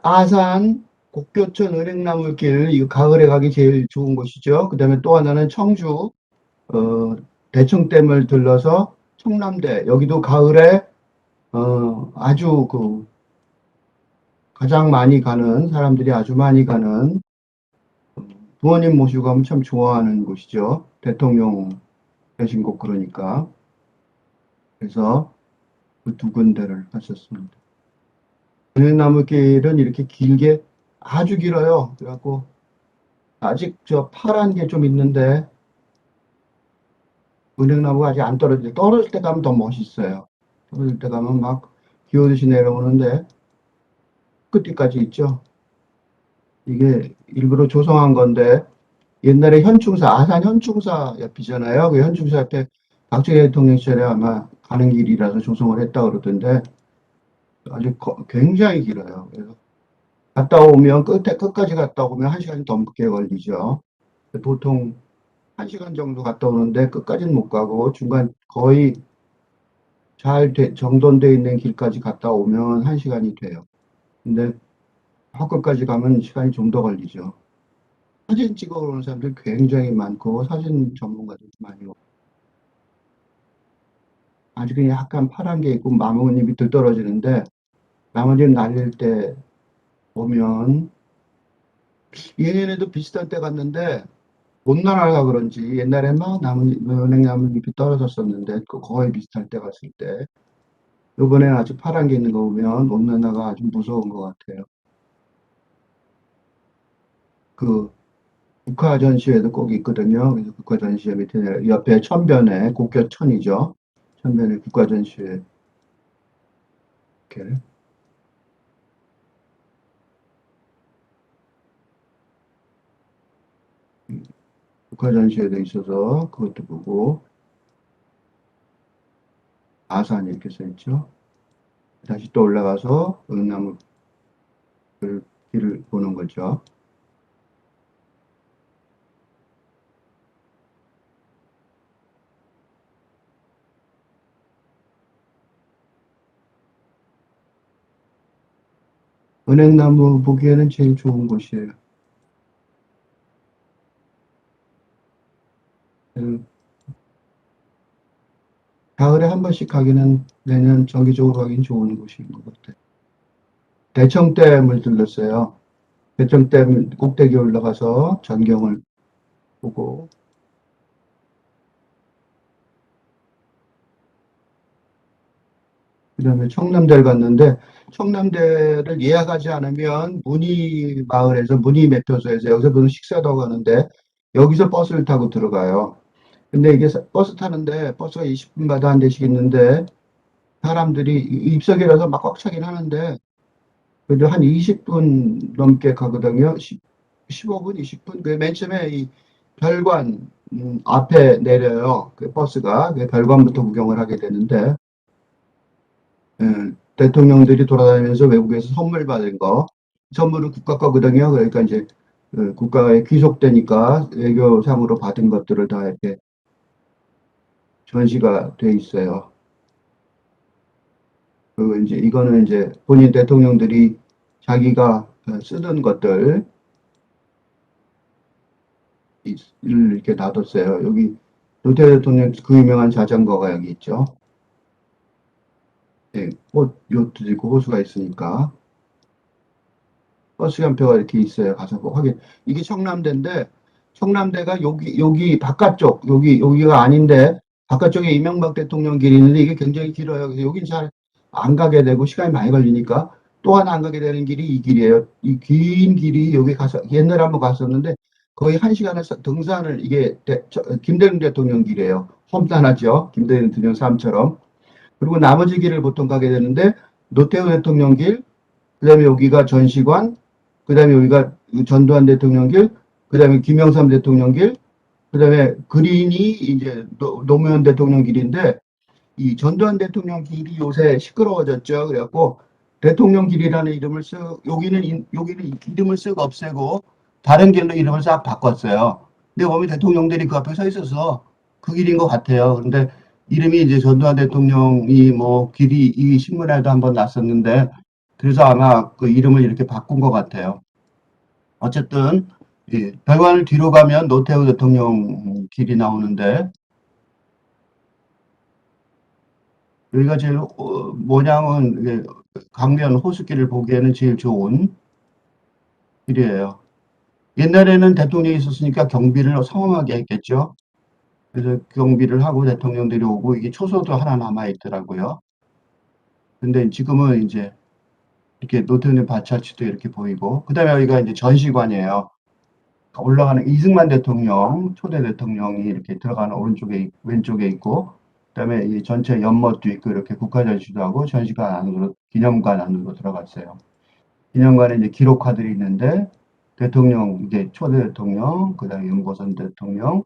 아산 곡교천 은행나물길, 이거 가을에 가기 제일 좋은 곳이죠. 그 다음에 또 하나는 청주, 대청댐을 들러서 청남대, 여기도 가을에, 아주 가장 많이 가는, 사람들이 아주 많이 가는, 부모님 모시고 가면 참 좋아하는 곳이죠. 대통령 되신 곳 그러니까. 그래서 그 두 군데를 하셨습니다. 은행나물길은 이렇게 길게 아주 길어요. 그래갖고 아직 저 파란 게 좀 있는데 은행나무가 아직 안 떨어질 때, 떨어질 때 가면 더 멋있어요. 떨어질 때 가면 막 비 오듯이 내려오는데 끝뒤까지 있죠. 이게 일부러 조성한 건데 옛날에 현충사, 아산 현충사 옆이잖아요. 그 현충사 옆에 박정희 대통령 시절에 아마 가는 길이라서 조성을 했다 그러던데 아주 굉장히 길어요. 그래서 갔다 오면 끝까지 갔다 오면 1시간 넘게 걸리죠. 보통 1시간 정도 갔다 오는데 끝까지는 못 가고 중간 거의 정돈되어 있는 길까지 갔다 오면 1시간이 돼요. 근데 저 끝까지 가면 시간이 좀 더 걸리죠. 사진 찍어 오는 사람들 굉장히 많고 사진 전문가들 많이 오고 아직은 약간 파란 게 있고 나뭇잎이 떨어지는데 나머지는 날릴 때 보면 예년에도 비슷한 때 갔는데 온난화가 그런지 옛날에 막 은행나뭇잎이 떨어졌었는데 그 거의 비슷할 때 갔을 때 이번에 아주 파란 게 있는 거 보면 온난화가 아주 무서운 것 같아요. 그 국화 전시회도 꼭 있거든요. 그래서 국화 전시회 밑에 옆에 천변에 곡교천이죠. 천변에 국화 전시회 이렇게 국화 전시회도 있어서 그것도 보고 아산 이렇게 써 있죠. 다시 또 올라가서 응나무 길을 보는 거죠. 은행나무 보기에는 제일 좋은 곳이에요. 음, 가을에 한 번씩 가기는 내년 정기적으로 가긴 좋은 곳인 것 같아요. 대청댐을 들렀어요. 대청댐 꼭대기 올라가서 전경을 보고 그다음에 청남대를 갔는데 청남대를 예약하지 않으면 문희 마을에서 문희 매표소에서 여기서 무슨 식사도 하고 가는데 여기서 버스를 타고 들어가요. 근데 이게 버스 타는데 버스가 20분마다 한 대씩 있는데 사람들이 입석이라서 막 꽉 차긴 하는데 그래도 한 20분 넘게 가거든요. 15분, 20분. 그 맨 처음에 이 별관 앞에 내려요. 그 버스가 그 별관부터 구경을 하게 되는데 대통령들이 돌아다니면서 외국에서 선물 받은 거 선물은 국가 거거든요. 그러니까 이제 국가에 귀속되니까 외교상으로 받은 것들을 다 이렇게 전시가 돼 있어요. 그 이제 이거는 이제 본인 대통령들이 자기가 쓰던 것들 이렇게 놔뒀어요. 여기 노태우 대통령 그 유명한 자전거가 여기 있죠. 네, 요트도 있고 호수가 있으니까 버스 연표가 이렇게 있어요. 가서 꼭 확인. 이게 청남대인데 청남대가 여기 바깥쪽 여기가 아닌데 바깥쪽에 이명박 대통령 길이 있는데 이게 굉장히 길어요. 그래서 여긴 잘 안 가게 되고 시간이 많이 걸리니까 또 하나 안 가게 되는 길이 이 길이에요. 이 긴 길이 여기 가서 옛날에 한번 갔었는데 거의 1시간을 등산을 이게 김대중 대통령 길이에요. 험난하죠. 김대중 대통령 삶처럼. 그리고 나머지 길을 보통 가게 되는데 노태우 대통령 길, 그다음에 여기가 전시관, 그다음에 여기가 전두환 대통령 길, 그다음에 김영삼 대통령 길, 그다음에 그린이 이제 노무현 대통령 길인데 이 전두환 대통령 길이 요새 시끄러워졌죠. 그래갖고 대통령 길이라는 이름을 여기는 이름을 쓱 없애고 다른 길로 이름을 싹 바꿨어요. 근데 보면 대통령들이 그 앞에 서 있어서 그 길인 것 같아요. 그런데 이름이 이제 전두환 대통령이 뭐 길이 이 신문에도 한번 났었는데 그래서 아마 그 이름을 이렇게 바꾼 것 같아요. 어쨌든 이 배관을 뒤로 가면 노태우 대통령 길이 나오는데 여기가 제일 모양은 이게 강변 호수길을 보기에는 제일 좋은 길이에요. 옛날에는 대통령이 있었으니까 경비를 성황하게 했겠죠. 그래서 경비를 하고 대통령들이 오고 이게 초소도 하나 남아 있더라고요. 근데 지금은 이제 이렇게 노태우님 발자취도 이렇게 보이고 그다음에 여기가 이제 전시관이에요. 올라가는 이승만 대통령, 초대 대통령이 이렇게 들어가는 오른쪽에, 왼쪽에 있고, 그다음에 이 전체 연못도 있고, 이렇게 국가전시도 하고, 전시관 안으로, 기념관 안으로 들어갔어요. 기념관에 이제 기록화들이 있는데, 대통령, 이제 초대 대통령, 그다음에 윤보선 대통령,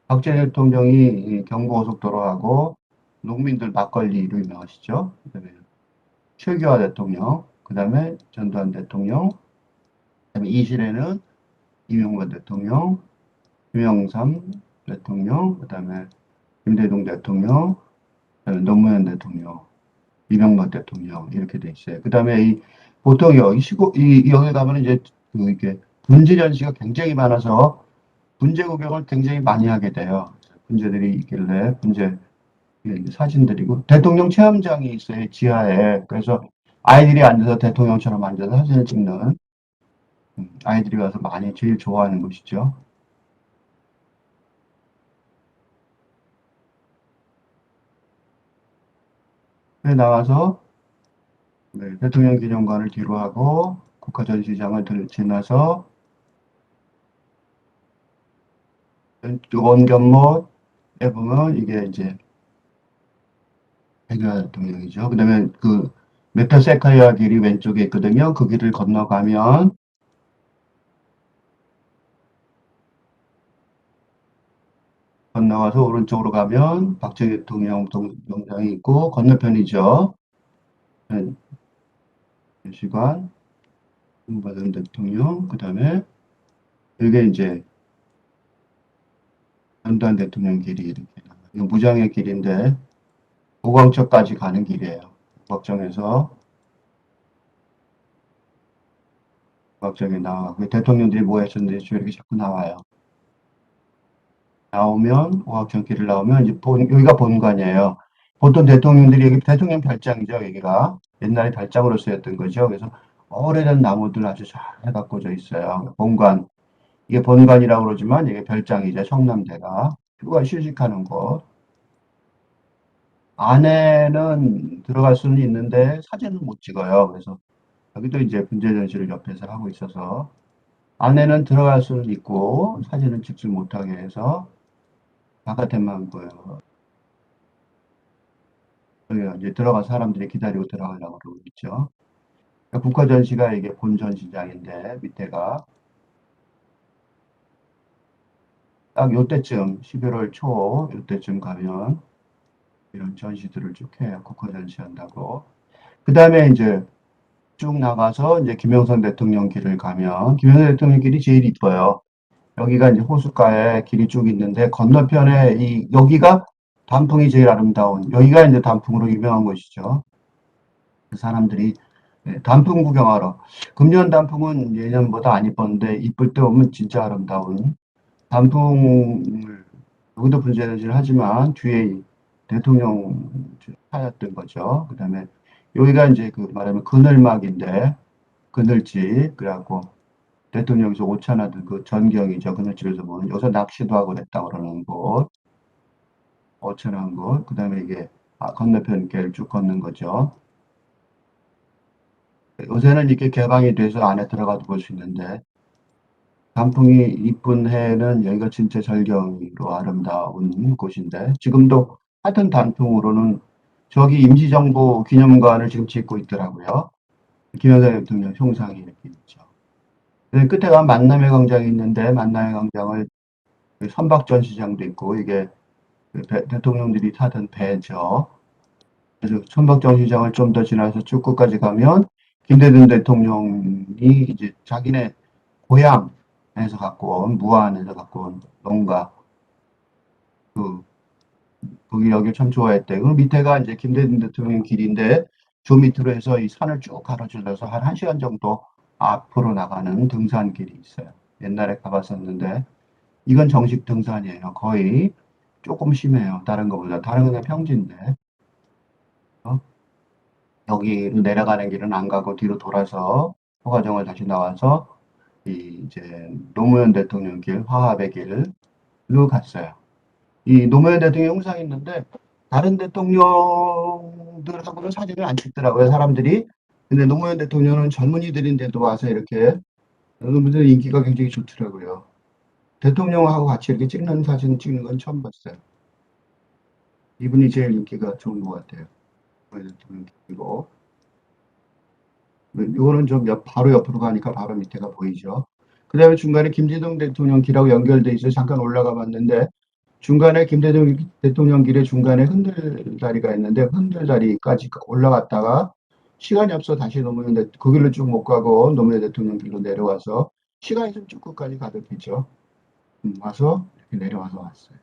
박정희 대통령이 경부고속도로하고, 농민들 막걸리로 유명하시죠. 그다음에 최규하 대통령, 그다음에 전두환 대통령, 그다음에 이실에는 이명박 대통령, 김영삼 대통령, 그다음에 김대중 대통령, 그다음에 노무현 대통령, 이명박 대통령 이렇게 돼 있어요. 그다음에 이 보통 여기 여기 가면 이제 그 이게 분재 전시가 굉장히 많아서 분재 구경을 굉장히 많이 하게 돼요. 분재들이 있길래 분재 사진들이고 대통령 체험장이 있어요 지하에. 그래서 아이들이 앉아서 대통령처럼 앉아서 사진을 찍는 아이들이 가서 많이 제일 좋아하는 곳이죠. 그래 나와서 네, 대통령 기념관을 뒤로 하고 국가전시장을 지나서 원견못에 보면 이게 이제 백여 대통령이죠. 그다음에 그 메타세카이아 길이 왼쪽에 있거든요. 그 길을 건너가서 오른쪽으로 가면 박정희 대통령 동상이 있고 건너편이죠. 전시관, 박정희 대통령, 그다음에 이게 이제 전두환 대통령 길이 이렇게 나와요. 이거 무장의 길인데 오광천까지 가는 길이에요. 오광천에서 오광천에 나와. 그 대통령들이 뭐 했었는지 이렇게 자꾸 나와요. 나오면 오광천길을 나오면 이제 여기가 본관이에요. 보통 대통령들이 여기 대통령 별장이죠. 여기가 옛날에 별장으로 쓰였던 거죠. 그래서 오래된 나무들 아주 잘 해가꿔져 있어요. 본관 이게 본관이라고 그러지만 이게 별장이죠. 청남대가 휴가 휴식하는 곳. 안에는 들어갈 수는 있는데 사진은 못 찍어요. 그래서 여기도 이제 분재 전시를 옆에서 하고 있어서 안에는 들어갈 수는 있고 사진은 찍지 못하게 해서 바깥에만 보여요. 여기 이제 들어가 사람들이 기다리고 들어가려고 그러고 있죠. 그러니까 국가전시가 이게 본전시장인데 밑에가 딱 요때쯤 11월 초 요때쯤 가면 이런 전시들을 쭉 해요. 국가전시 한다고. 그 다음에 이제 쭉 나가서 이제 김영선 대통령 길을 가면 김영선 대통령 길이 제일 이뻐요. 여기가 이제 호숫가에 길이 쭉 있는데 건너편에 여기가 단풍이 제일 아름다운 여기가 이제 단풍으로 유명한 곳이죠. 그 사람들이 단풍 구경하러 금년 단풍은 예년보다 안 이뻤는데 이쁠 때 오면 진짜 아름다운 단풍을 여기도 분재를 하지만 뒤에 대통령 하였던 거죠. 그다음에 여기가 이제 그 말하면 그늘막인데 그늘집 그래갖고 대통령에서 오찬하던 그 전경이죠. 그늘집에서 보면 여기서 낚시도 하고 그랬다고 그러는 곳 오찬한 곳 그다음에 이게 건너편 길을 쭉 걷는 거죠. 요새는 이렇게 개방이 돼서 안에 들어가도 볼 수 있는데 단풍이 이쁜 해는 여기가 진짜 절경으로 아름다운 곳인데 지금도 하여튼 단풍으로는 저기 임시정부 기념관을 지금 짓고 있더라고요. 김영삼 대통령 형상이 이렇게 있죠. 그 끝에 가면 만남의 광장이 있는데 만남의 광장을 선박전시장도 있고 이게 그 대통령들이 타던 배죠. 그래서 선박전시장을 좀 더 지나서 쭉 끝까지 가면 김대중 대통령이 이제 자기네 고향에서 갖고 온 무안에서 갖고 온 농가 그 거기 여기 참 좋아했대. 그 밑에가 이제 김대중 대통령 길인데 저 밑으로 해서 이 산을 쭉 가로질러서 한 1시간 정도 앞으로 나가는 등산길이 있어요. 옛날에 가봤었는데 이건 정식 등산이에요. 거의 조금 심해요. 다른 거보다. 다른 거는 평지인데 어? 여기로 내려가는 길은 안 가고 뒤로 돌아서 허가정을 다시 나와서 이제 노무현 대통령 길, 화합의 길로 갔어요. 이 노무현 대통령 영상이 있는데 다른 대통령들하고는 사진을 안 찍더라고요, 사람들이. 근데 노무현 대통령은 젊은이들인데도 와서 이렇게 너무들 인기가 굉장히 좋더라고요. 대통령하고 같이 이렇게 찍는 사진 찍는 건 처음 봤어요. 이분이 제일 인기가 좋은 것 같아요. 노무현 대통령이고. 이거는 좀 바로 옆으로 가니까 바로 밑에가 보이죠. 그 다음에 중간에 김대중 대통령 길하고 연결돼 있어서 잠깐 올라가 봤는데 중간에 김대중 대통령 길의 중간에 흔들다리가 있는데 흔들다리까지 올라갔다가 시간이 없어 다시 노무현 그 길로 쭉 못 가고 노무현 대통령 길로 내려와서 시간이 좀 쭉 끝까지 가득했죠. 와서 이렇게 내려와서 왔어요.